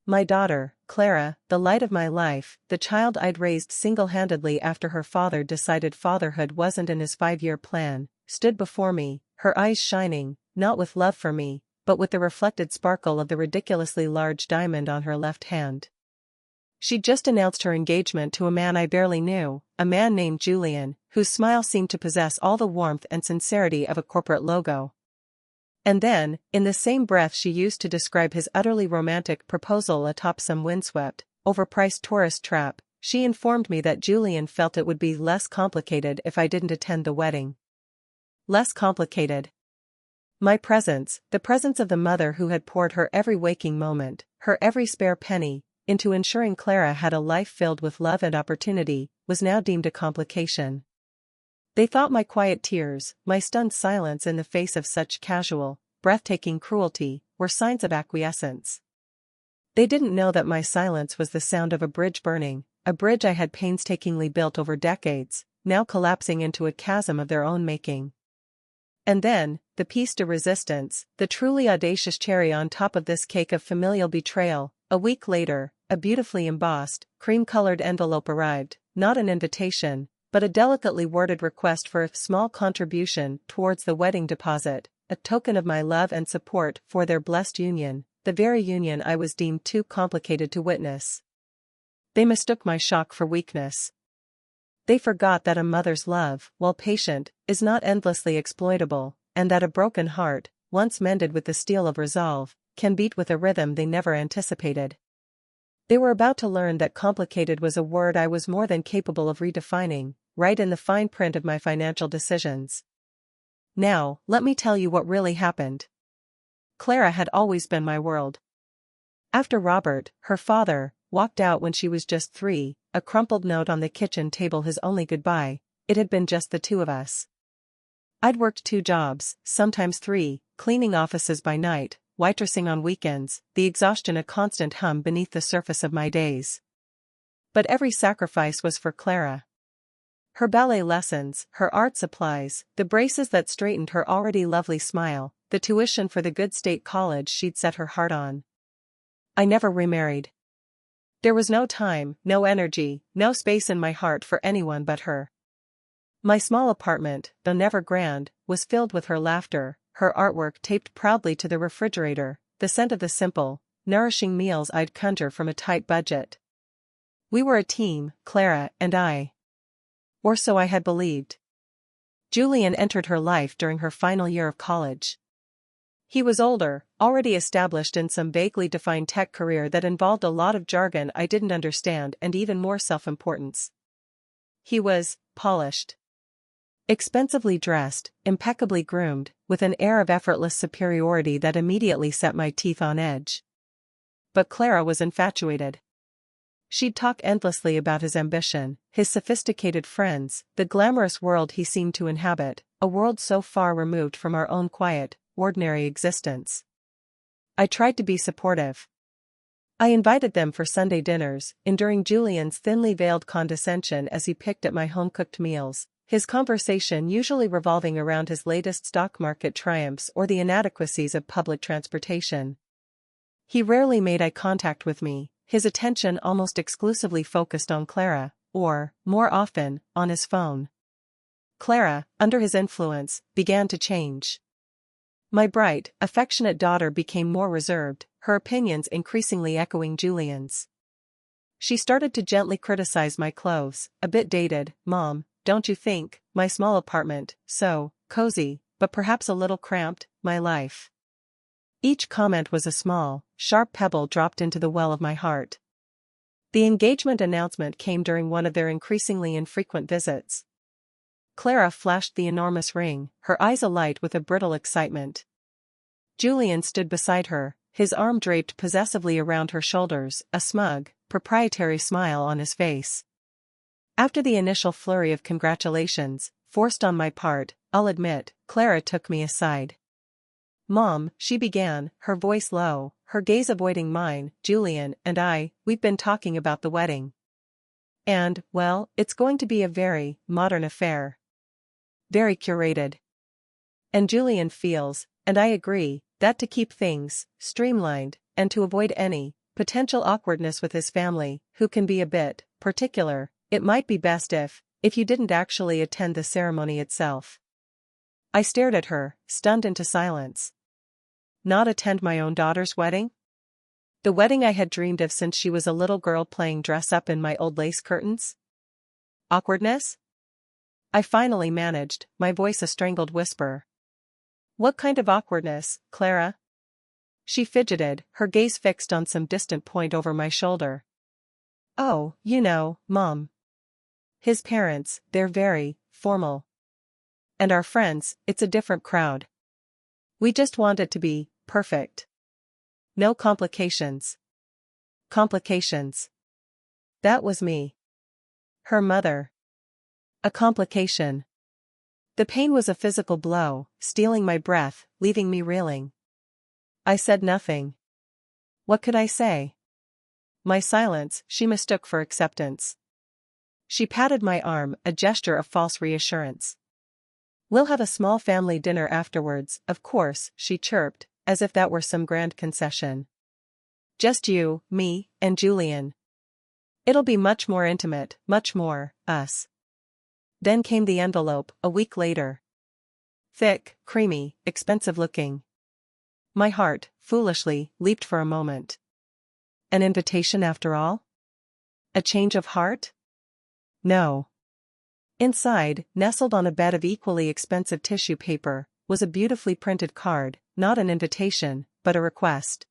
My daughter, Clara, the light of my life, the child I'd raised single-handedly after her father decided fatherhood wasn't in his 5-year plan, stood before me, her eyes shining, not with love for me, but with the reflected sparkle of the ridiculously large diamond on her left hand. She'd just announced her engagement to a man I barely knew, a man named Julian, whose smile seemed to possess all the warmth and sincerity of a corporate logo. And then, in the same breath she used to describe his utterly romantic proposal atop some windswept, overpriced tourist trap, she informed me that Julian felt it would be less complicated if I didn't attend the wedding. Less complicated. My presence, the presence of the mother who had poured her every waking moment, her every spare penny, into ensuring Clara had a life filled with love and opportunity, was now deemed a complication. They thought my quiet tears, my stunned silence in the face of such casual, breathtaking cruelty, were signs of acquiescence. They didn't know that my silence was the sound of a bridge burning, a bridge I had painstakingly built over decades, now collapsing into a chasm of their own making. And then, the piece de resistance, the truly audacious cherry on top of this cake of familial betrayal, a week later, a beautifully embossed, cream-colored envelope arrived, not an invitation, but a delicately worded request for a small contribution towards the wedding deposit, a token of my love and support for their blessed union, the very union I was deemed too complicated to witness. They mistook my shock for weakness. They forgot that a mother's love, while patient, is not endlessly exploitable, and that a broken heart, once mended with the steel of resolve, can beat with a rhythm they never anticipated. They were about to learn that complicated was a word I was more than capable of redefining, right in the fine print of my financial decisions. Now, let me tell you what really happened. Clara had always been my world. After Robert, her father, walked out when she was just 3, a crumpled note on the kitchen table his only goodbye, it had been just the two of us. I'd worked 2 jobs, sometimes 3, cleaning offices by night, waitressing on weekends, the exhaustion a constant hum beneath the surface of my days. But every sacrifice was for Clara. Her ballet lessons, her art supplies, the braces that straightened her already lovely smile, the tuition for the good state college she'd set her heart on. I never remarried. There was no time, no energy, no space in my heart for anyone but her. My small apartment, though never grand, was filled with her laughter, her artwork taped proudly to the refrigerator, the scent of the simple, nourishing meals I'd conjure from a tight budget. We were a team, Clara and I. Or so I had believed. Julian entered her life during her final year of college. He was older, already established in some vaguely defined tech career that involved a lot of jargon I didn't understand and even more self-importance. He was polished. Expensively dressed, impeccably groomed, with an air of effortless superiority that immediately set my teeth on edge. But Clara was infatuated. She'd talk endlessly about his ambition, his sophisticated friends, the glamorous world he seemed to inhabit, a world so far removed from our own quiet, ordinary existence. I tried to be supportive. I invited them for Sunday dinners, enduring Julian's thinly veiled condescension as he picked at my home-cooked meals, his conversation usually revolving around his latest stock market triumphs or the inadequacies of public transportation. He rarely made eye contact with me, his attention almost exclusively focused on Clara, or, more often, on his phone. Clara, under his influence, began to change. My bright, affectionate daughter became more reserved, her opinions increasingly echoing Julian's. She started to gently criticize my clothes, a bit dated, Mom, don't you think, my small apartment, so cozy, but perhaps a little cramped, my life. Each comment was a small, sharp pebble dropped into the well of my heart. The engagement announcement came during one of their increasingly infrequent visits. Clara flashed the enormous ring, her eyes alight with a brittle excitement. Julian stood beside her, his arm draped possessively around her shoulders, a smug, proprietary smile on his face. After the initial flurry of congratulations, forced on my part, I'll admit, Clara took me aside. Mom, she began, her voice low, her gaze avoiding mine, Julian and we've been talking about the wedding. And, well, it's going to be a very modern affair. Very curated. And Julian feels, and I agree, that to keep things streamlined, and to avoid any potential awkwardness with his family, who can be a bit particular. It might be best if you didn't actually attend the ceremony itself. I stared at her, stunned into silence. Not attend my own daughter's wedding? The wedding I had dreamed of since she was a little girl, playing dress-up in my old lace curtains? Awkwardness? I finally managed, my voice a strangled whisper. What kind of awkwardness, Clara? She fidgeted, her gaze fixed on some distant point over my shoulder. Oh, you know, Mom. His parents, they're very formal. And our friends, it's a different crowd. We just want it to be perfect. No complications. Complications. That was me. Her mother. A complication. The pain was a physical blow, stealing my breath, leaving me reeling. I said nothing. What could I say? My silence she mistook for acceptance. She patted my arm, a gesture of false reassurance. We'll have a small family dinner afterwards, of course, she chirped, as if that were some grand concession. Just you, me, and Julian. It'll be much more intimate, much more us. Then came the envelope, a week later. Thick, creamy, expensive-looking. My heart, foolishly, leaped for a moment. An invitation after all? A change of heart? No. Inside, nestled on a bed of equally expensive tissue paper, was a beautifully printed card, not an invitation, but a request.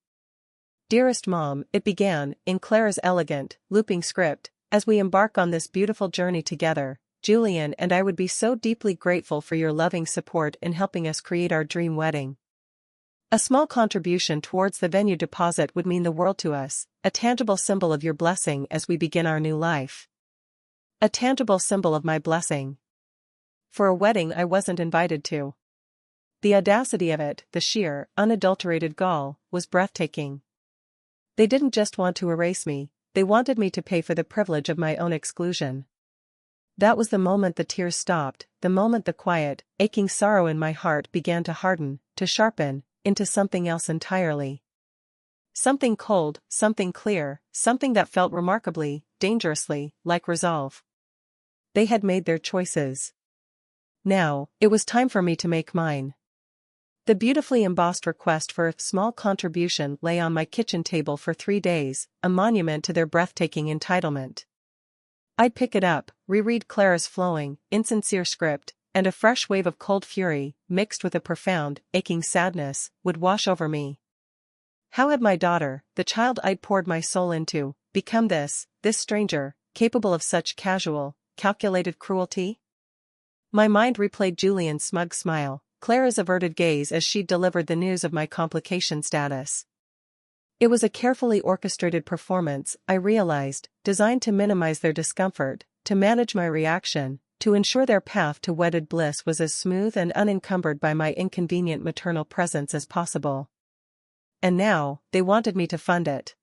Dearest Mom, it began, in Clara's elegant, looping script, as we embark on this beautiful journey together, Julian and I would be so deeply grateful for your loving support in helping us create our dream wedding. A small contribution towards the venue deposit would mean the world to us, a tangible symbol of your blessing as we begin our new life. A tangible symbol of my blessing. For a wedding I wasn't invited to. The audacity of it, the sheer, unadulterated gall, was breathtaking. They didn't just want to erase me, they wanted me to pay for the privilege of my own exclusion. That was the moment the tears stopped, the moment the quiet, aching sorrow in my heart began to harden, to sharpen, into something else entirely. Something cold, something clear, something that felt remarkably, dangerously, like resolve. They had made their choices. Now, it was time for me to make mine. The beautifully embossed request for a small contribution lay on my kitchen table for 3 days, a monument to their breathtaking entitlement. I'd pick it up, reread Clara's flowing, insincere script, and a fresh wave of cold fury, mixed with a profound, aching sadness, would wash over me. How had my daughter, the child I'd poured my soul into, become this stranger, capable of such casual, calculated cruelty? My mind replayed Julian's smug smile, Clara's averted gaze as she delivered the news of my complication status. It was a carefully orchestrated performance, I realized, designed to minimize their discomfort, to manage my reaction, to ensure their path to wedded bliss was as smooth and unencumbered by my inconvenient maternal presence as possible. And now, they wanted me to fund it.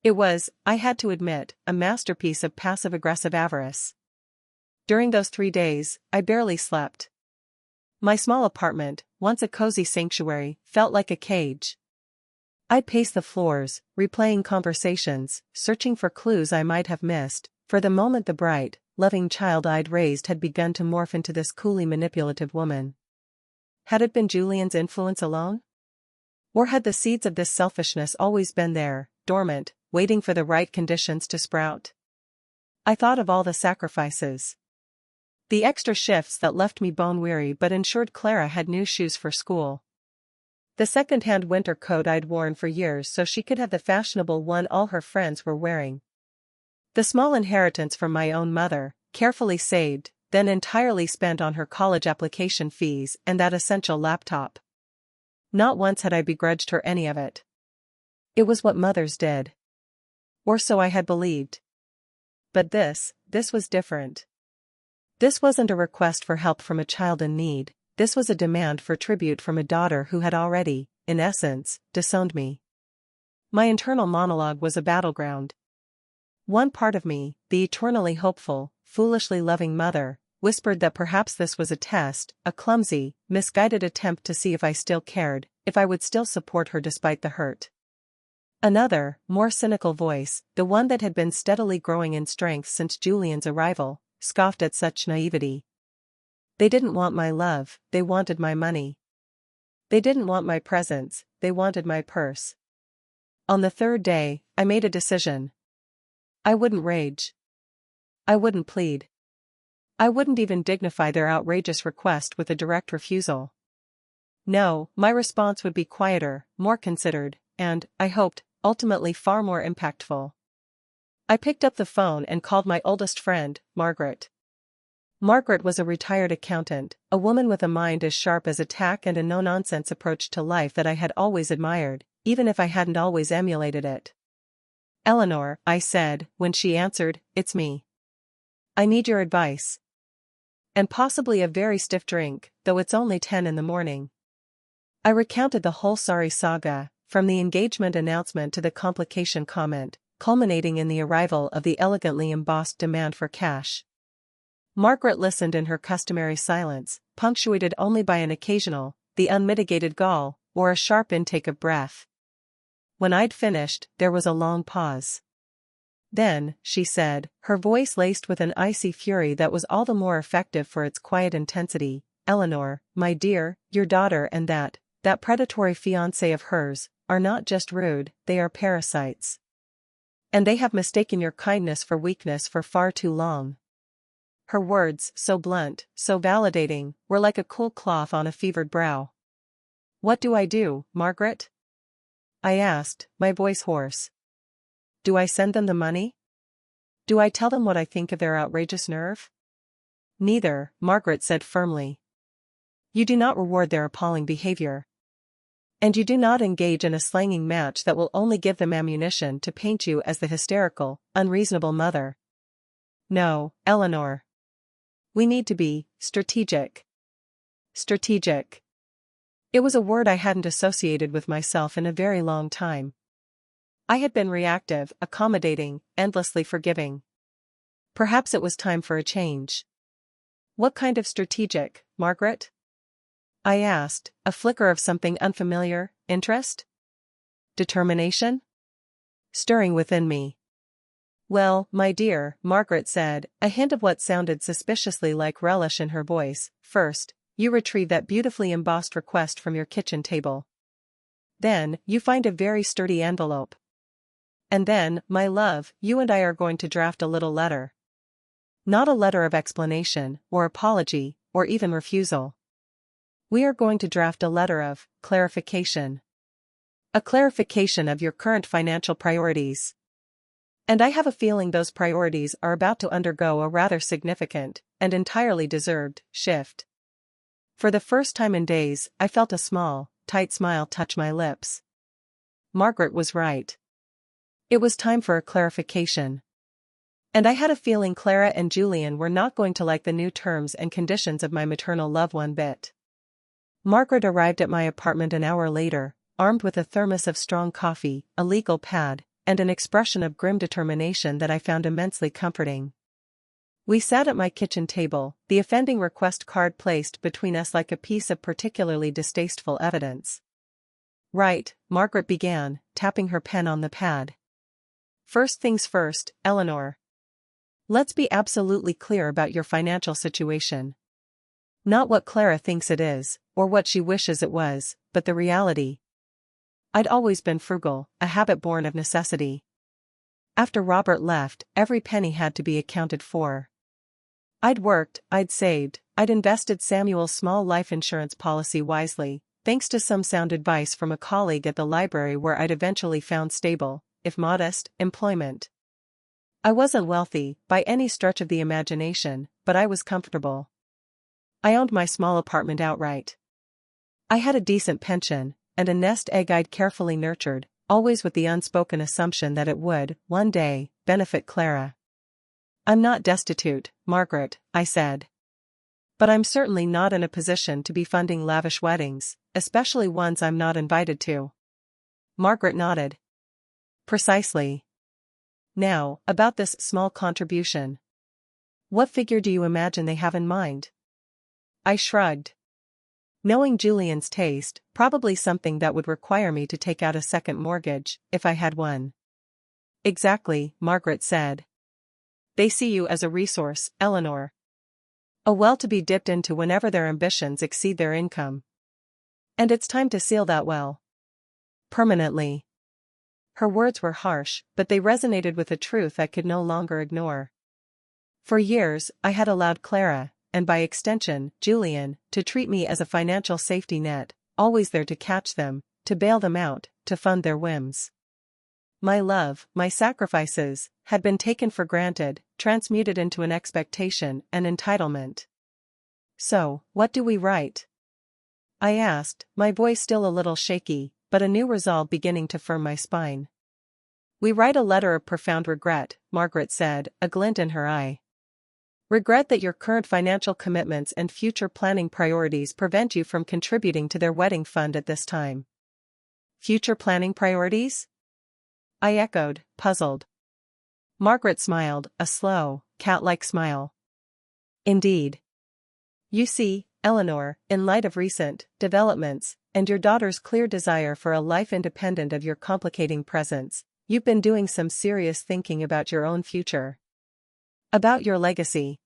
It was, I had to admit, a masterpiece of passive-aggressive avarice. During those 3 days, I barely slept. My small apartment, once a cozy sanctuary, felt like a cage. I paced the floors, replaying conversations, searching for clues I might have missed. For the moment the bright, loving child I'd raised had begun to morph into this coolly manipulative woman. Had it been Julian's influence alone? Or had the seeds of this selfishness always been there, dormant, waiting for the right conditions to sprout? I thought of all the sacrifices. The extra shifts that left me bone-weary but ensured Clara had new shoes for school. The second-hand winter coat I'd worn for years so she could have the fashionable one all her friends were wearing. The small inheritance from my own mother, carefully saved, then entirely spent on her college application fees and that essential laptop. Not once had I begrudged her any of it. It was what mothers did. Or so I had believed. But this was different. This wasn't a request for help from a child in need, this was a demand for tribute from a daughter who had already, in essence, disowned me. My internal monologue was a battleground. One part of me, the eternally hopeful, foolishly loving mother, whispered that perhaps this was a test, a clumsy, misguided attempt to see if I still cared, if I would still support her despite the hurt. Another, more cynical voice, the one that had been steadily growing in strength since Julian's arrival, scoffed at such naivety. They didn't want my love, they wanted my money. They didn't want my presents, they wanted my purse. On the third day, I made a decision. I wouldn't rage. I wouldn't plead. I wouldn't even dignify their outrageous request with a direct refusal. No, my response would be quieter, more considered, and, I hoped, ultimately far more impactful. I picked up the phone and called my oldest friend, Margaret. Margaret was a retired accountant, a woman with a mind as sharp as a tack and a no-nonsense approach to life that I had always admired, even if I hadn't always emulated it. "Eleanor," I said, when she answered, "It's me. I need your advice. And possibly a very stiff drink, though it's only 10 in the morning." I recounted the whole sorry saga, from the engagement announcement to the complication comment, culminating in the arrival of the elegantly embossed demand for cash. Margaret listened in her customary silence, punctuated only by an occasional, the unmitigated gall, or a sharp intake of breath. When I'd finished, there was a long pause. Then, she said, her voice laced with an icy fury that was all the more effective for its quiet intensity, "Eleanor, my dear, your daughter and that predatory fiancé of hers, are not just rude, they are parasites. And they have mistaken your kindness for weakness for far too long." Her words, so blunt, so validating, were like a cool cloth on a fevered brow. "What do I do, Margaret?" I asked, my voice hoarse. "Do I send them the money? Do I tell them what I think of their outrageous nerve?" "Neither," Margaret said firmly. "You do not reward their appalling behavior. And you do not engage in a slanging match that will only give them ammunition to paint you as the hysterical, unreasonable mother. No, Eleanor. We need to be strategic." Strategic. It was a word I hadn't associated with myself in a very long time. I had been reactive, accommodating, endlessly forgiving. Perhaps it was time for a change. "What kind of strategic, Margaret?" I asked, a flicker of something unfamiliar, interest? Determination? Stirring within me. "Well, my dear," Margaret said, a hint of what sounded suspiciously like relish in her voice, "first, you retrieve that beautifully embossed request from your kitchen table. Then, you find a very sturdy envelope. And then, my love, you and I are going to draft a little letter. Not a letter of explanation, or apology, or even refusal. We are going to draft a letter of clarification. A clarification of your current financial priorities. And I have a feeling those priorities are about to undergo a rather significant, and entirely deserved, shift." For the first time in days, I felt a small, tight smile touch my lips. Margaret was right. It was time for a clarification. And I had a feeling Clara and Julian were not going to like the new terms and conditions of my maternal love one bit. Margaret arrived at my apartment an hour later, armed with a thermos of strong coffee, a legal pad, and an expression of grim determination that I found immensely comforting. We sat at my kitchen table, the offending request card placed between us like a piece of particularly distasteful evidence. "Right," Margaret began, tapping her pen on the pad. "First things first, Eleanor. Let's be absolutely clear about your financial situation. Not what Clara thinks it is, or what she wishes it was, but the reality. I'd always been frugal, a habit born of necessity. After Robert left, every penny had to be accounted for. I'd worked, I'd saved, I'd invested Samuel's small life insurance policy wisely, thanks to some sound advice from a colleague at the library where I'd eventually found stable, if modest, employment. I wasn't wealthy, by any stretch of the imagination, but I was comfortable. I owned my small apartment outright. I had a decent pension, and a nest egg I'd carefully nurtured, always with the unspoken assumption that it would, one day, benefit Clara. "I'm not destitute, Margaret," I said. "But I'm certainly not in a position to be funding lavish weddings, especially ones I'm not invited to." Margaret nodded. "Precisely. Now, about this small contribution. What figure do you imagine they have in mind?" I shrugged. Knowing Julian's taste, probably something that would require me to take out a second mortgage, if I had one. Exactly, Margaret said. They see you as a resource, Eleanor. A well to be dipped into whenever their ambitions exceed their income. And it's time to seal that well. Permanently. Her words were harsh, but they resonated with a truth I could no longer ignore. For years, I had allowed Clara, and by extension, Julian, to treat me as a financial safety net, always there to catch them, to bail them out, to fund their whims. My love, my sacrifices, had been taken for granted, transmuted into an expectation and entitlement. So, what do we write? I asked, my voice still a little shaky, but a new resolve beginning to firm my spine. We write a letter of profound regret, Margaret said, a glint in her eye. Regret that your current financial commitments and future planning priorities prevent you from contributing to their wedding fund at this time. Future planning priorities? I echoed, puzzled. Margaret smiled, a slow, cat-like smile. Indeed. You see, Eleanor, in light of recent developments, and your daughter's clear desire for a life independent of your complicating presence, you've been doing some serious thinking about your own future. About your legacy.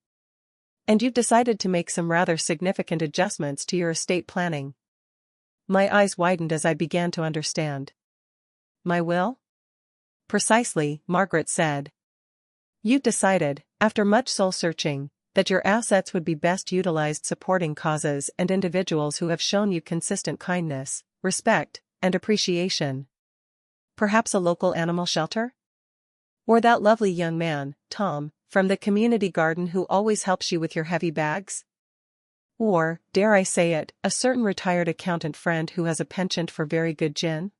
And you've decided to make some rather significant adjustments to your estate planning. My eyes widened as I began to understand. My will? Precisely, Margaret said. You've decided, after much soul-searching, that your assets would be best utilized supporting causes and individuals who have shown you consistent kindness, respect, and appreciation. Perhaps a local animal shelter? Or that lovely young man, Tom, from the community garden who always helps you with your heavy bags? Or, dare I say it, a certain retired accountant friend who has a penchant for very good gin?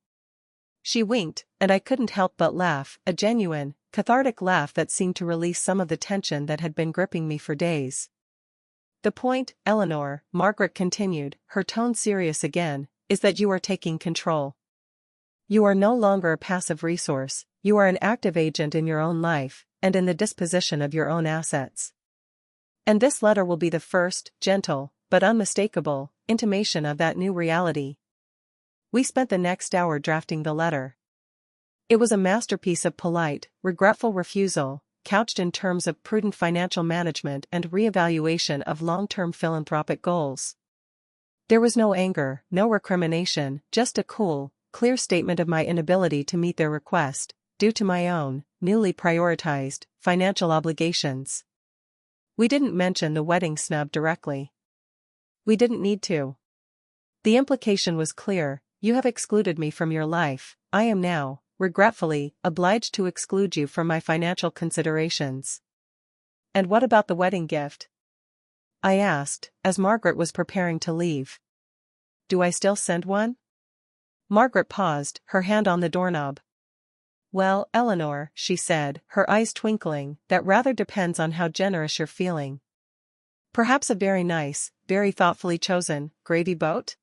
She winked, and I couldn't help but laugh, a genuine, cathartic laugh that seemed to release some of the tension that had been gripping me for days. The point, Eleanor, Margaret continued, her tone serious again, is that you are taking control. You are no longer a passive resource, you are an active agent in your own life, and in the disposition of your own assets. And this letter will be the first, gentle, but unmistakable, intimation of that new reality. We spent the next hour drafting the letter. It was a masterpiece of polite, regretful refusal, couched in terms of prudent financial management and reevaluation of long-term philanthropic goals. There was no anger, no recrimination, just a cool, clear statement of my inability to meet their request, due to my own, newly prioritized, financial obligations. We didn't mention the wedding snub directly. We didn't need to. The implication was clear, you have excluded me from your life, I am now, regretfully, obliged to exclude you from my financial considerations. And what about the wedding gift? I asked, as Margaret was preparing to leave. Do I still send one? Margaret paused, her hand on the doorknob. Well, Eleanor, she said, her eyes twinkling, that rather depends on how generous you're feeling. Perhaps a very nice, very thoughtfully chosen, gravy boat?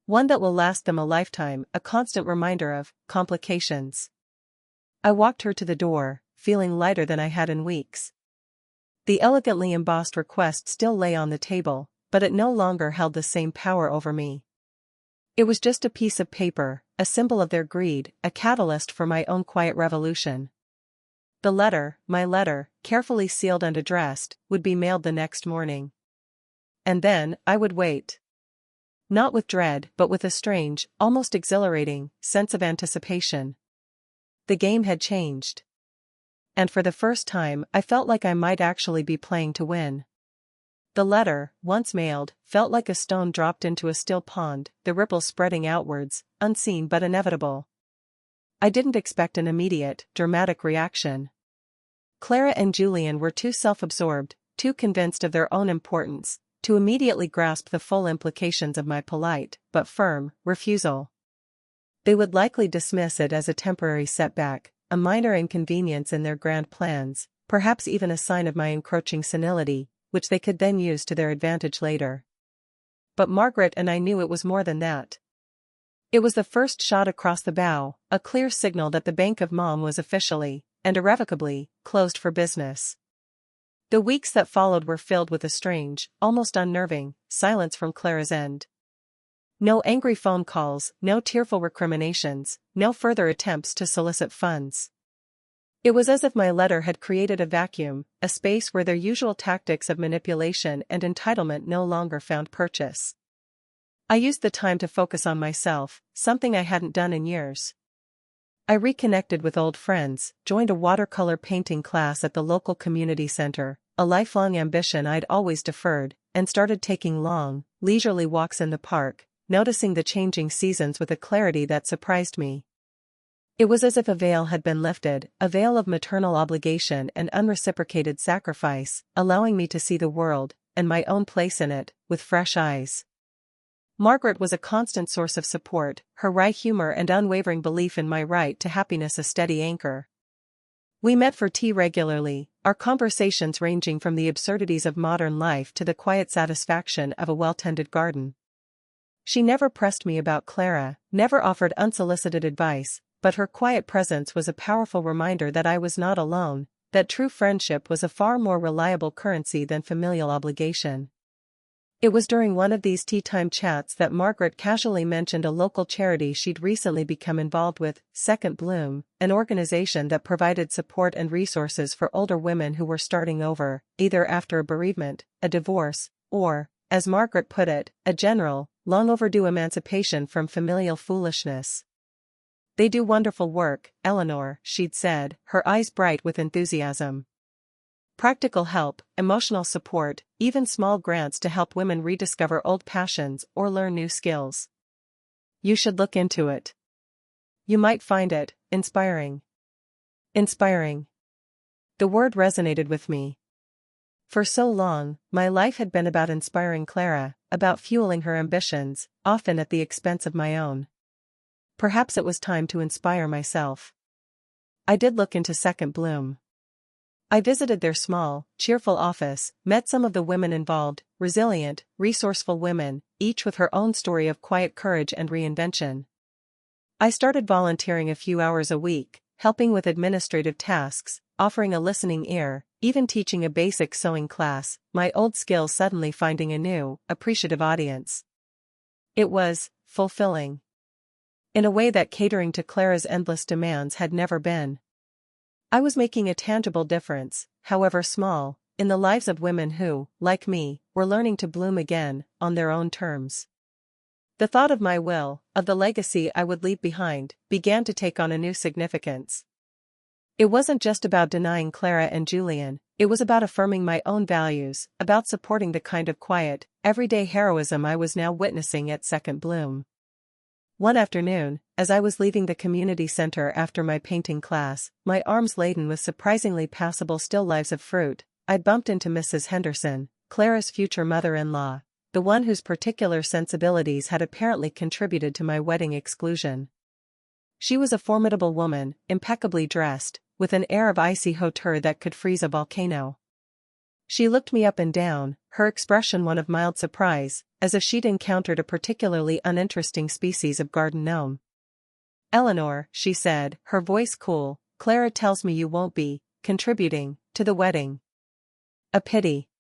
One that will last them a lifetime, a constant reminder of complications. I walked her to the door, feeling lighter than I had in weeks. The elegantly embossed request still lay on the table, but it no longer held the same power over me. It was just a piece of paper, a symbol of their greed, a catalyst for my own quiet revolution. The letter, my letter, carefully sealed and addressed, would be mailed the next morning. And then, I would wait. Not with dread, but with a strange, almost exhilarating, sense of anticipation. The game had changed. And for the first time, I felt like I might actually be playing to win. The letter, once mailed, felt like a stone dropped into a still pond, the ripples spreading outwards, unseen but inevitable. I didn't expect an immediate, dramatic reaction. Clara and Julian were too self-absorbed, too convinced of their own importance, to immediately grasp the full implications of my polite, but firm, refusal. They would likely dismiss it as a temporary setback, a minor inconvenience in their grand plans, perhaps even a sign of my encroaching senility, which they could then use to their advantage later. But Margaret and I knew it was more than that. It was the first shot across the bow, a clear signal that the Bank of Mom was officially, and irrevocably, closed for business. The weeks that followed were filled with a strange, almost unnerving, silence from Clara's end. No angry phone calls, no tearful recriminations, no further attempts to solicit funds. It was as if my letter had created a vacuum, a space where their usual tactics of manipulation and entitlement no longer found purchase. I used the time to focus on myself, something I hadn't done in years. I reconnected with old friends, joined a watercolor painting class at the local community center, a lifelong ambition I'd always deferred, and started taking long, leisurely walks in the park, noticing the changing seasons with a clarity that surprised me. It was as if a veil had been lifted, a veil of maternal obligation and unreciprocated sacrifice, allowing me to see the world, and my own place in it, with fresh eyes. Margaret was a constant source of support, her wry humor and unwavering belief in my right to happiness a steady anchor. We met for tea regularly, our conversations ranging from the absurdities of modern life to the quiet satisfaction of a well-tended garden. She never pressed me about Clara, never offered unsolicited advice, but her quiet presence was a powerful reminder that I was not alone, that true friendship was a far more reliable currency than familial obligation. It was during one of these tea-time chats that Margaret casually mentioned a local charity she'd recently become involved with, Second Bloom, an organization that provided support and resources for older women who were starting over, either after a bereavement, a divorce, or, as Margaret put it, a general, long-overdue emancipation from familial foolishness. "They do wonderful work, Eleanor," she'd said, her eyes bright with enthusiasm. "Practical help, emotional support, even small grants to help women rediscover old passions or learn new skills. You should look into it. You might find it inspiring." Inspiring. The word resonated with me. For so long, my life had been about inspiring Clara, about fueling her ambitions, often at the expense of my own. Perhaps it was time to inspire myself. I did look into Second Bloom. I visited their small, cheerful office, met some of the women involved, resilient, resourceful women, each with her own story of quiet courage and reinvention. I started volunteering a few hours a week, helping with administrative tasks, offering a listening ear, even teaching a basic sewing class, my old skills suddenly finding a new, appreciative audience. It was fulfilling. In a way that catering to Clara's endless demands had never been. I was making a tangible difference, however small, in the lives of women who, like me, were learning to bloom again, on their own terms. The thought of my will, of the legacy I would leave behind, began to take on a new significance. It wasn't just about denying Clara and Julian, it was about affirming my own values, about supporting the kind of quiet, everyday heroism I was now witnessing at Second Bloom. One afternoon, as I was leaving the community center after my painting class, my arms laden with surprisingly passable still lives of fruit, I bumped into Mrs. Henderson, Clara's future mother-in-law, the one whose particular sensibilities had apparently contributed to my wedding exclusion. She was a formidable woman, impeccably dressed, with an air of icy hauteur that could freeze a volcano. She looked me up and down, her expression one of mild surprise, as if she'd encountered a particularly uninteresting species of garden gnome. "Eleanor," she said, her voice cool, "Clara tells me you won't be contributing to the wedding. A pity.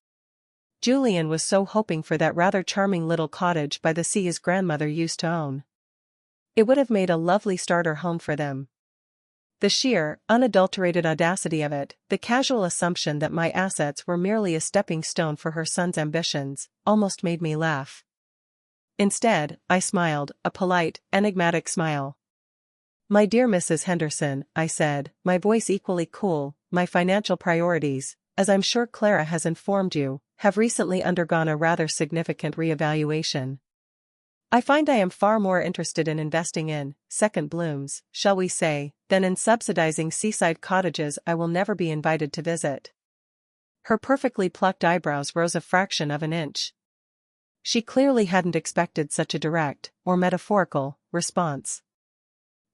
Julian was so hoping for that rather charming little cottage by the sea his grandmother used to own. It would have made a lovely starter home for them." The sheer, unadulterated audacity of it, the casual assumption that my assets were merely a stepping stone for her son's ambitions, almost made me laugh. Instead, I smiled, a polite, enigmatic smile. "My dear Mrs. Henderson," I said, my voice equally cool, "my financial priorities, as I'm sure Clara has informed you, have recently undergone a rather significant reevaluation. I find I am far more interested in investing in second blooms, shall we say, than in subsidizing seaside cottages I will never be invited to visit." Her perfectly plucked eyebrows rose a fraction of an inch. She clearly hadn't expected such a direct, or metaphorical, response.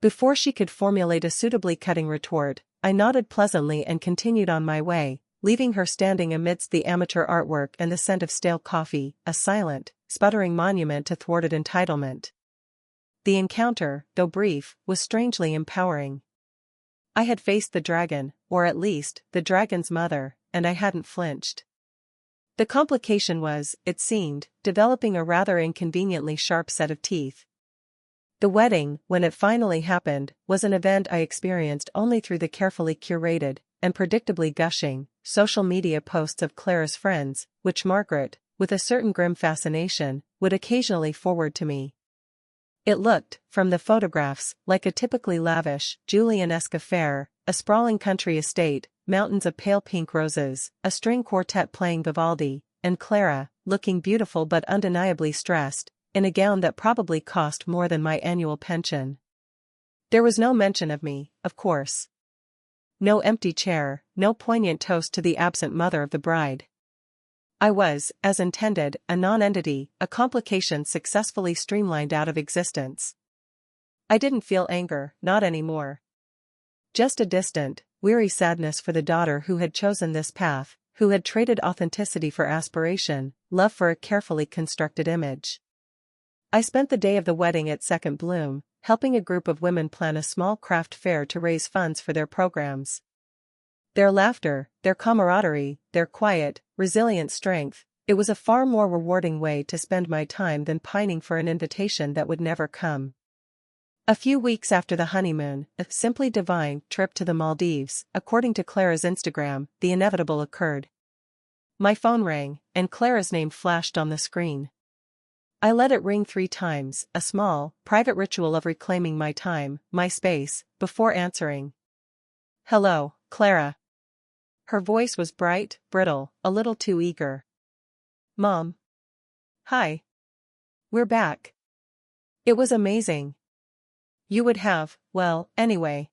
Before she could formulate a suitably cutting retort, I nodded pleasantly and continued on my way, leaving her standing amidst the amateur artwork and the scent of stale coffee, a silent, sputtering monument to thwarted entitlement. The encounter, though brief, was strangely empowering. I had faced the dragon, or at least, the dragon's mother, and I hadn't flinched. The complication was, it seemed, developing a rather inconveniently sharp set of teeth. The wedding, when it finally happened, was an event I experienced only through the carefully curated, and predictably gushing, social media posts of Clara's friends, which Margaret, with a certain grim fascination, would occasionally forward to me. It looked, from the photographs, like a typically lavish, Julian-esque affair, a sprawling country estate, mountains of pale pink roses, a string quartet playing Vivaldi, and Clara, looking beautiful but undeniably stressed, in a gown that probably cost more than my annual pension. There was no mention of me, of course. No empty chair, no poignant toast to the absent mother of the bride. I was, as intended, a non-entity, a complication successfully streamlined out of existence. I didn't feel anger, not anymore. Just a distant, weary sadness for the daughter who had chosen this path, who had traded authenticity for aspiration, love for a carefully constructed image. I spent the day of the wedding at Second Bloom, helping a group of women plan a small craft fair to raise funds for their programs. Their laughter, their camaraderie, their quiet, resilient strength, it was a far more rewarding way to spend my time than pining for an invitation that would never come. A few weeks after the honeymoon, a simply divine trip to the Maldives, according to Clara's Instagram, the inevitable occurred. My phone rang, and Clara's name flashed on the screen. I let it ring 3 times, a small, private ritual of reclaiming my time, my space, before answering. "Hello, Clara." Her voice was bright, brittle, a little too eager. "Mom." "Hi. We're back. It was amazing. You would have, well, anyway."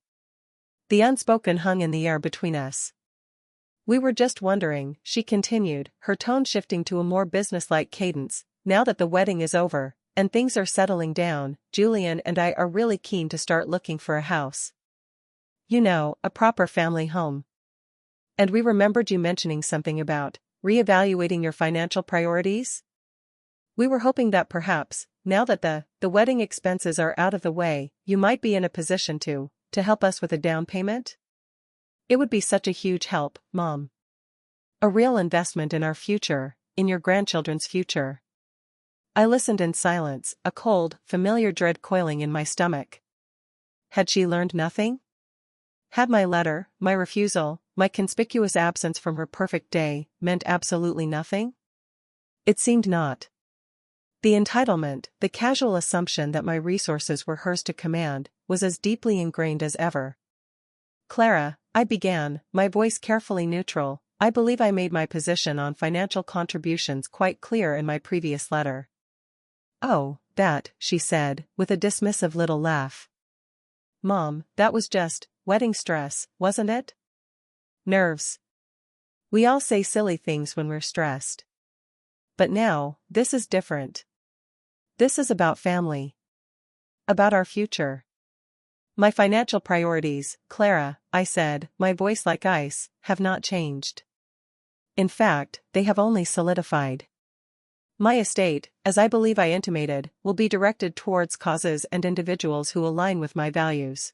The unspoken hung in the air between us. "We were just wondering," she continued, her tone shifting to a more businesslike cadence, "now that the wedding is over, and things are settling down, Julian and I are really keen to start looking for a house. You know, a proper family home. And we remembered you mentioning something about reevaluating your financial priorities? We were hoping that perhaps, now that the wedding expenses are out of the way, you might be in a position to help us with a down payment? It would be such a huge help, Mom. A real investment in our future, in your grandchildren's future." I listened in silence, a cold, familiar dread coiling in my stomach. Had she learned nothing? Had my letter, my refusal, my conspicuous absence from her perfect day, meant absolutely nothing? It seemed not. The entitlement, the casual assumption that my resources were hers to command, was as deeply ingrained as ever. "Clara," I began, my voice carefully neutral, "I believe I made my position on financial contributions quite clear in my previous letter." "Oh, that," she said, with a dismissive little laugh. "Mom, that was just wedding stress, wasn't it? Nerves. We all say silly things when we're stressed. But now, this is different. This is about family. About our future. My financial priorities, Clara," I said, my voice like ice, "have not changed. In fact, they have only solidified. My estate, as I believe I intimated, will be directed towards causes and individuals who align with my values.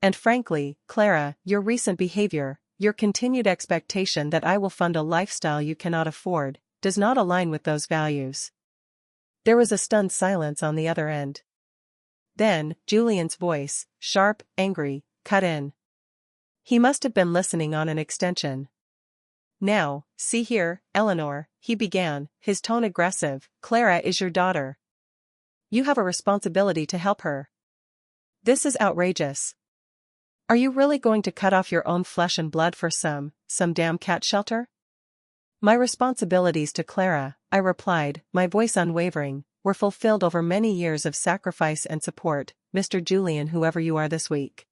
And frankly, Clara, your recent behavior, your continued expectation that I will fund a lifestyle you cannot afford, does not align with those values." There was a stunned silence on the other end. Then, Julian's voice, sharp, angry, cut in. He must have been listening on an extension. "Now, see here, Eleanor," he began, his tone aggressive, "Clara is your daughter. You have a responsibility to help her. This is outrageous. Are you really going to cut off your own flesh and blood for some damn cat shelter?" "My responsibilities to Clara," I replied, my voice unwavering, "were fulfilled over many years of sacrifice and support, Mr. Julian, whoever you are this week.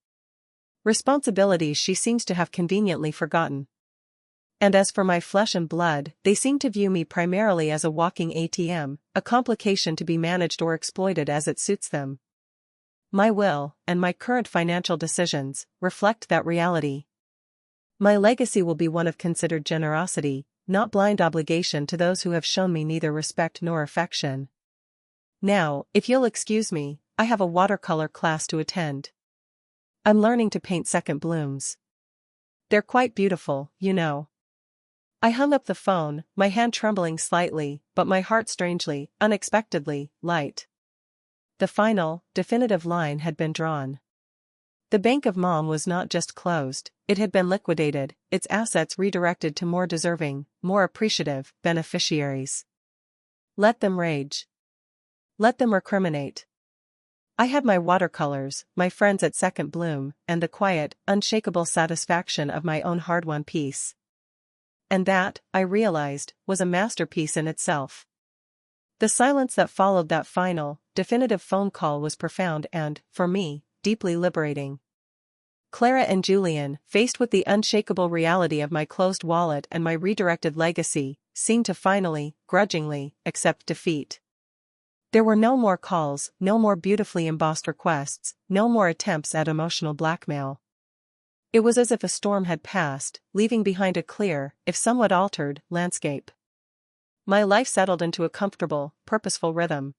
Responsibilities she seems to have conveniently forgotten. And as for my flesh and blood, they seem to view me primarily as a walking ATM, a complication to be managed or exploited as it suits them. My will, and my current financial decisions, reflect that reality. My legacy will be one of considered generosity, not blind obligation to those who have shown me neither respect nor affection. Now, if you'll excuse me, I have a watercolor class to attend. I'm learning to paint second blooms. They're quite beautiful, you know. I hung up the phone, my hand trembling slightly, but my heart strangely, unexpectedly, light. The final, definitive line had been drawn. The Bank of Mom was not just closed, it had been liquidated, its assets redirected to more deserving, more appreciative, beneficiaries. Let them rage. Let them recriminate. I had my watercolors, my friends at Second Bloom, and the quiet, unshakable satisfaction of my own hard-won peace. And that, I realized, was a masterpiece in itself. The silence that followed that final, definitive phone call was profound and, for me, deeply liberating. Clara and Julian, faced with the unshakable reality of my closed wallet and my redirected legacy, seemed to finally, grudgingly, accept defeat. There were no more calls, no more beautifully embossed requests, no more attempts at emotional blackmail. It was as if a storm had passed, leaving behind a clear, if somewhat altered, landscape. My life settled into a comfortable, purposeful rhythm.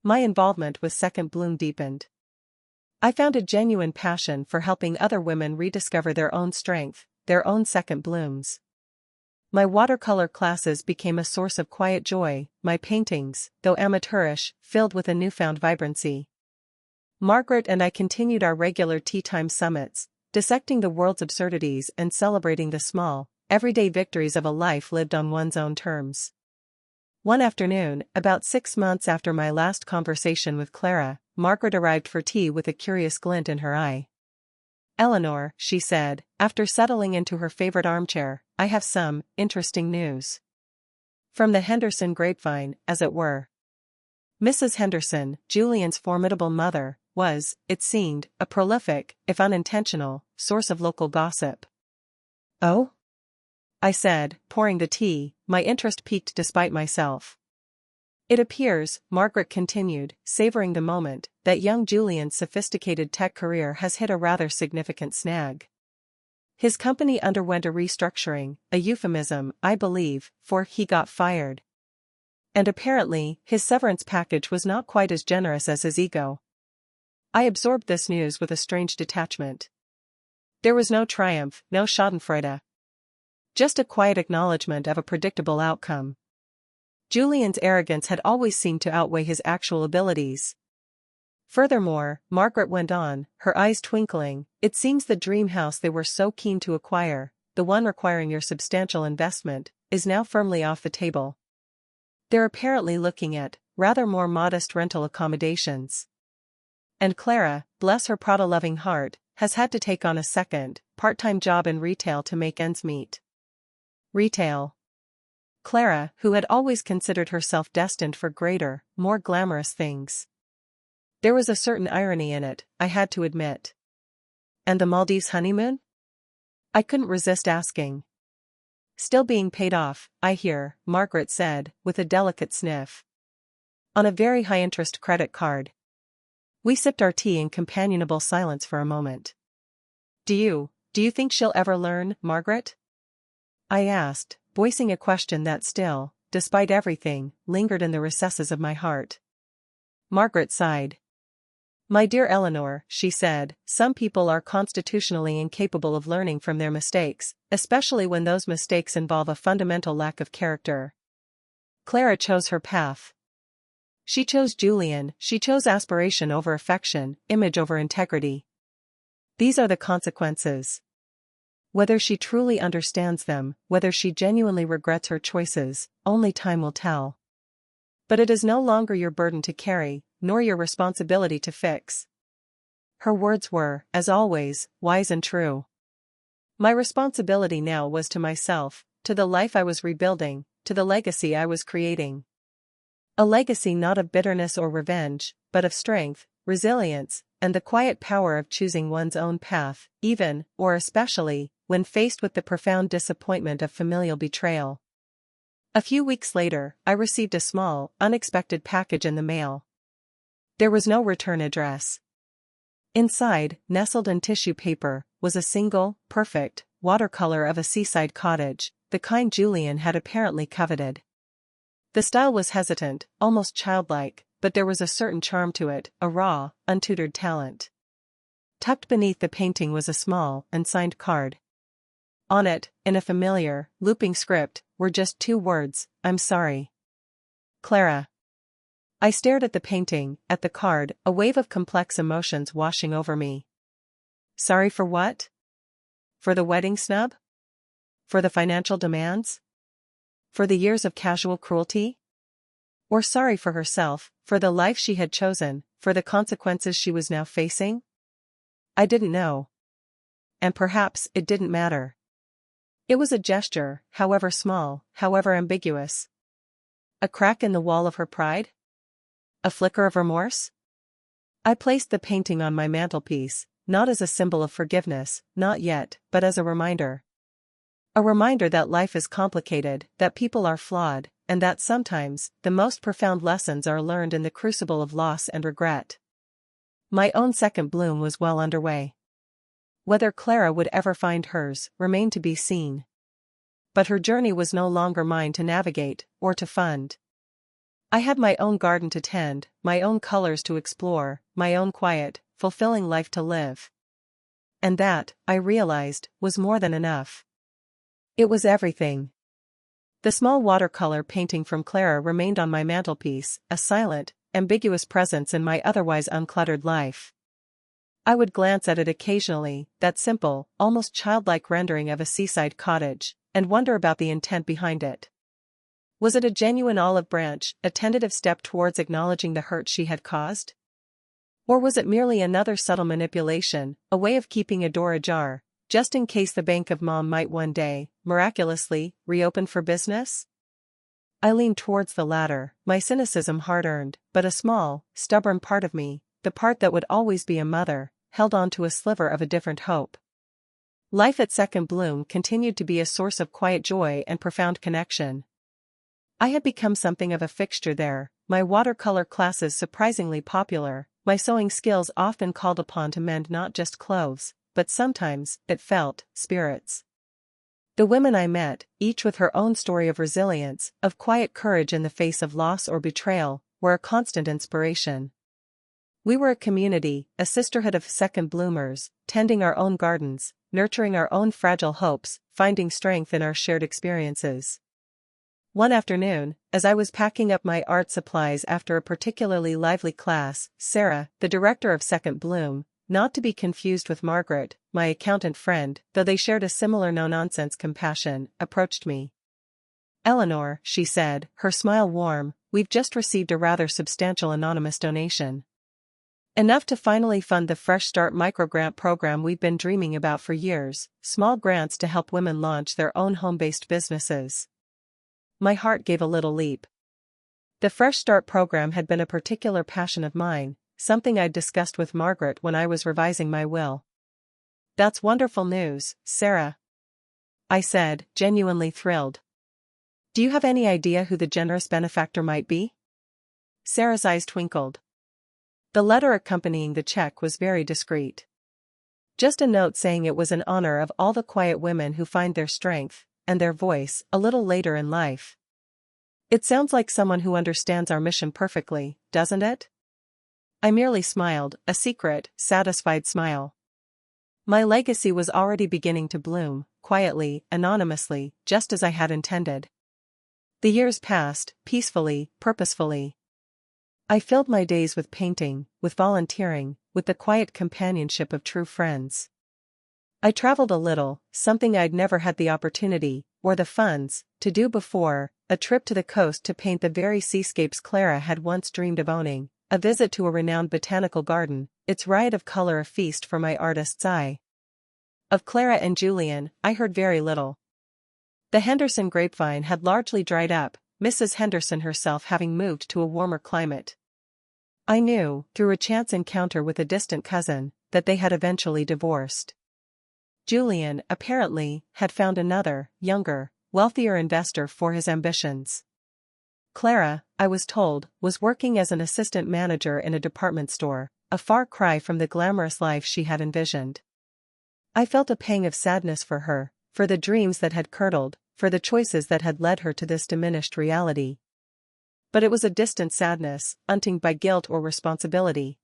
My involvement with Second Bloom deepened. I found a genuine passion for helping other women rediscover their own strength, their own second blooms. My watercolor classes became a source of quiet joy, my paintings, though amateurish, filled with a newfound vibrancy. Margaret and I continued our regular tea-time summits, dissecting the world's absurdities and celebrating the small, everyday victories of a life lived on one's own terms. One afternoon, about 6 months after my last conversation with Clara, Margaret arrived for tea with a curious glint in her eye. "Eleanor," she said, after settling into her favorite armchair, "I have some interesting news. From the Henderson grapevine, as it were." Mrs. Henderson, Julian's formidable mother, was, it seemed, a prolific, if unintentional, source of local gossip. "Oh?" I said, pouring the tea, my interest piqued despite myself. "It appears," Margaret continued, savoring the moment, "that young Julian's sophisticated tech career has hit a rather significant snag. His company underwent a restructuring, a euphemism, I believe, for he got fired. And apparently, his severance package was not quite as generous as his ego." I absorbed this news with a strange detachment. There was no triumph, no schadenfreude. Just a quiet acknowledgement of a predictable outcome. Julian's arrogance had always seemed to outweigh his actual abilities. Furthermore, Margaret went on, her eyes twinkling, "it seems the dream house they were so keen to acquire, the one requiring your substantial investment, is now firmly off the table. They're apparently looking at, rather more modest rental accommodations. And Clara, bless her Prada-loving heart, has had to take on a second, part-time job in retail to make ends meet." Retail. Clara, who had always considered herself destined for greater, more glamorous things. There was a certain irony in it, I had to admit. "And the Maldives honeymoon?" I couldn't resist asking. "Still being paid off, I hear," Margaret said, with a delicate sniff. "On a very high-interest credit card." We sipped our tea in companionable silence for a moment. Do you think she'll ever learn, Margaret?" I asked, voicing a question that still, despite everything, lingered in the recesses of my heart. Margaret sighed. "My dear Eleanor," she said, "some people are constitutionally incapable of learning from their mistakes, especially when those mistakes involve a fundamental lack of character. Clara chose her path. She chose Julian, she chose aspiration over affection, image over integrity. These are the consequences. Whether she truly understands them, whether she genuinely regrets her choices, only time will tell. But it is no longer your burden to carry, nor your responsibility to fix." Her words were, as always, wise and true. My responsibility now was to myself, to the life I was rebuilding, to the legacy I was creating. A legacy not of bitterness or revenge, but of strength, resilience, and the quiet power of choosing one's own path, even, or especially, when faced with the profound disappointment of familial betrayal. A few weeks later, I received a small, unexpected package in the mail. There was no return address. Inside, nestled in tissue paper, was a single, perfect, watercolor of a seaside cottage, the kind Julian had apparently coveted. The style was hesitant, almost childlike, but there was a certain charm to it, a raw, untutored talent. Tucked beneath the painting was a small, unsigned card. On it, in a familiar, looping script, were just 2 words, "I'm sorry. Clara." I stared at the painting, at the card, a wave of complex emotions washing over me. Sorry for what? For the wedding snub? For the financial demands? For the years of casual cruelty? Or sorry for herself, for the life she had chosen, for the consequences she was now facing? I didn't know. And perhaps it didn't matter. It was a gesture, however small, however ambiguous. A crack in the wall of her pride? A flicker of remorse? I placed the painting on my mantelpiece, not as a symbol of forgiveness, not yet, but as a reminder. A reminder that life is complicated, that people are flawed, and that sometimes, the most profound lessons are learned in the crucible of loss and regret. My own second bloom was well underway. Whether Clara would ever find hers remained to be seen. But her journey was no longer mine to navigate, or to fund. I had my own garden to tend, my own colors to explore, my own quiet, fulfilling life to live. And that, I realized, was more than enough. It was everything. The small watercolor painting from Clara remained on my mantelpiece, a silent, ambiguous presence in my otherwise uncluttered life. I would glance at it occasionally, that simple, almost childlike rendering of a seaside cottage, and wonder about the intent behind it. Was it a genuine olive branch, a tentative step towards acknowledging the hurt she had caused? Or was it merely another subtle manipulation, a way of keeping a door ajar, just in case the Bank of Mom might one day, miraculously, reopen for business? I leaned towards the latter, my cynicism hard-earned, but a small, stubborn part of me, the part that would always be a mother, held on to a sliver of a different hope. Life at Second Bloom continued to be a source of quiet joy and profound connection. I had become something of a fixture there, my watercolor classes surprisingly popular, my sewing skills often called upon to mend not just clothes, but sometimes, it felt, spirits. The women I met, each with her own story of resilience, of quiet courage in the face of loss or betrayal, were a constant inspiration. We were a community, a sisterhood of second bloomers, tending our own gardens, nurturing our own fragile hopes, finding strength in our shared experiences. One afternoon, as I was packing up my art supplies after a particularly lively class, Sarah, the director of Second Bloom, not to be confused with Margaret, my accountant friend, though they shared a similar no-nonsense compassion, approached me. "Eleanor," she said, her smile warm, "we've just received a rather substantial anonymous donation. Enough to finally fund the Fresh Start microgrant program we've been dreaming about for years, small grants to help women launch their own home-based businesses." My heart gave a little leap. The Fresh Start program had been a particular passion of mine, something I'd discussed with Margaret when I was revising my will. "That's wonderful news, Sarah," I said, genuinely thrilled. "Do you have any idea who the generous benefactor might be?" Sarah's eyes twinkled. The letter accompanying the check was very discreet. Just a note saying it was in honor of all the quiet women who find their strength, and their voice, a little later in life. It sounds like someone who understands our mission perfectly, doesn't it? I merely smiled, a secret, satisfied smile. My legacy was already beginning to bloom, quietly, anonymously, just as I had intended. The years passed, peacefully, purposefully. I filled my days with painting, with volunteering, with the quiet companionship of true friends. I traveled a little, something I'd never had the opportunity, or the funds, to do before, a trip to the coast to paint the very seascapes Clara had once dreamed of owning, a visit to a renowned botanical garden, its riot of color a feast for my artist's eye. Of Clara and Julian, I heard very little. The Henderson grapevine had largely dried up, Mrs. Henderson herself having moved to a warmer climate. I knew, through a chance encounter with a distant cousin, that they had eventually divorced. Julian, apparently, had found another, younger, wealthier investor for his ambitions. Clara, I was told, was working as an assistant manager in a department store, a far cry from the glamorous life she had envisioned. I felt a pang of sadness for her, for the dreams that had curdled, for the choices that had led her to this diminished reality. But it was a distant sadness, untinged by guilt or responsibility.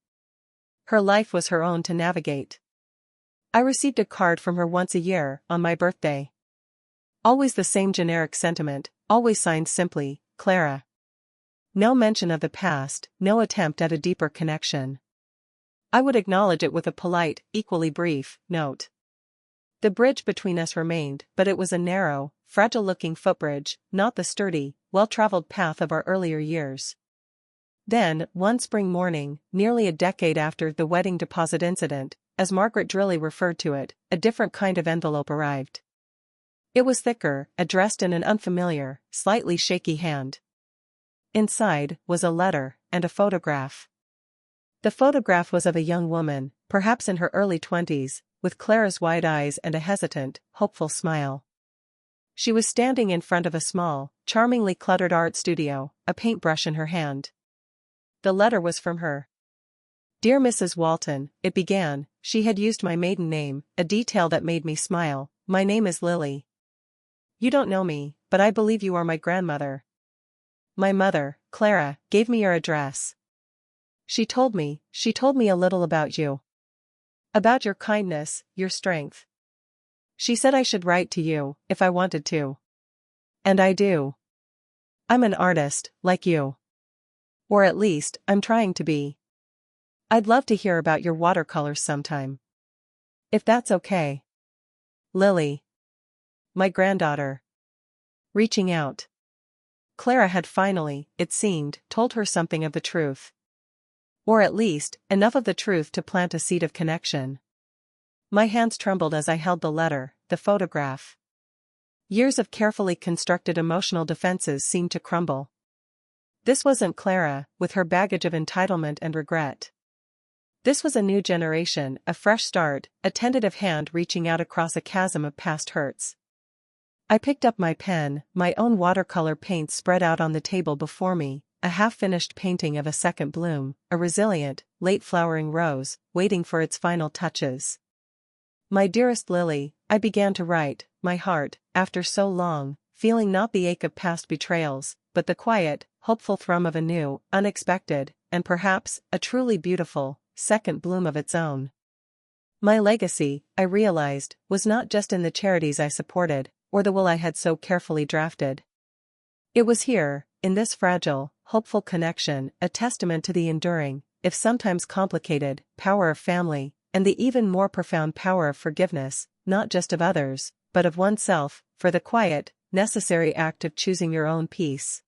Her life was her own to navigate. I received a card from her once a year, on my birthday. Always the same generic sentiment, always signed simply, Clara. No mention of the past, no attempt at a deeper connection. I would acknowledge it with a polite, equally brief, note. The bridge between us remained, but it was a narrow, fragile-looking footbridge, not the sturdy, well-traveled path of our earlier years. Then, one spring morning, nearly a decade after the wedding deposit incident, as Margaret Drilley referred to it, a different kind of envelope arrived. It was thicker, addressed in an unfamiliar, slightly shaky hand. Inside was a letter and a photograph. The photograph was of a young woman, perhaps in her early 20s, with Clara's wide eyes and a hesitant, hopeful smile. She was standing in front of a small, charmingly cluttered art studio, a paintbrush in her hand. The letter was from her. Dear Mrs. Walton, it began. She had used my maiden name, a detail that made me smile. My name is Lily. You don't know me, but I believe you are my grandmother. My mother, Clara, gave me your address. She told me a little about you. About your kindness, your strength. She said I should write to you, if I wanted to. And I do. I'm an artist, like you. Or at least, I'm trying to be. I'd love to hear about your watercolors sometime. If that's okay. Lily. My granddaughter. Reaching out. Clara had finally, it seemed, told her something of the truth. Or at least, enough of the truth to plant a seed of connection. My hands trembled as I held the letter, the photograph. Years of carefully constructed emotional defenses seemed to crumble. This wasn't Clara, with her baggage of entitlement and regret. This was a new generation, a fresh start, a tentative hand reaching out across a chasm of past hurts. I picked up my pen, my own watercolor paints spread out on the table before me, a half-finished painting of a second bloom, a resilient, late-flowering rose, waiting for its final touches. My dearest Lily, I began to write, my heart, after so long, feeling not the ache of past betrayals, but the quiet, hopeful thrum of a new, unexpected, and perhaps, a truly beautiful, second bloom of its own. My legacy, I realized, was not just in the charities I supported, or the will I had so carefully drafted. It was here, in this fragile, hopeful connection, a testament to the enduring, if sometimes complicated, power of family, and the even more profound power of forgiveness, not just of others, but of oneself, for the quiet, necessary act of choosing your own peace.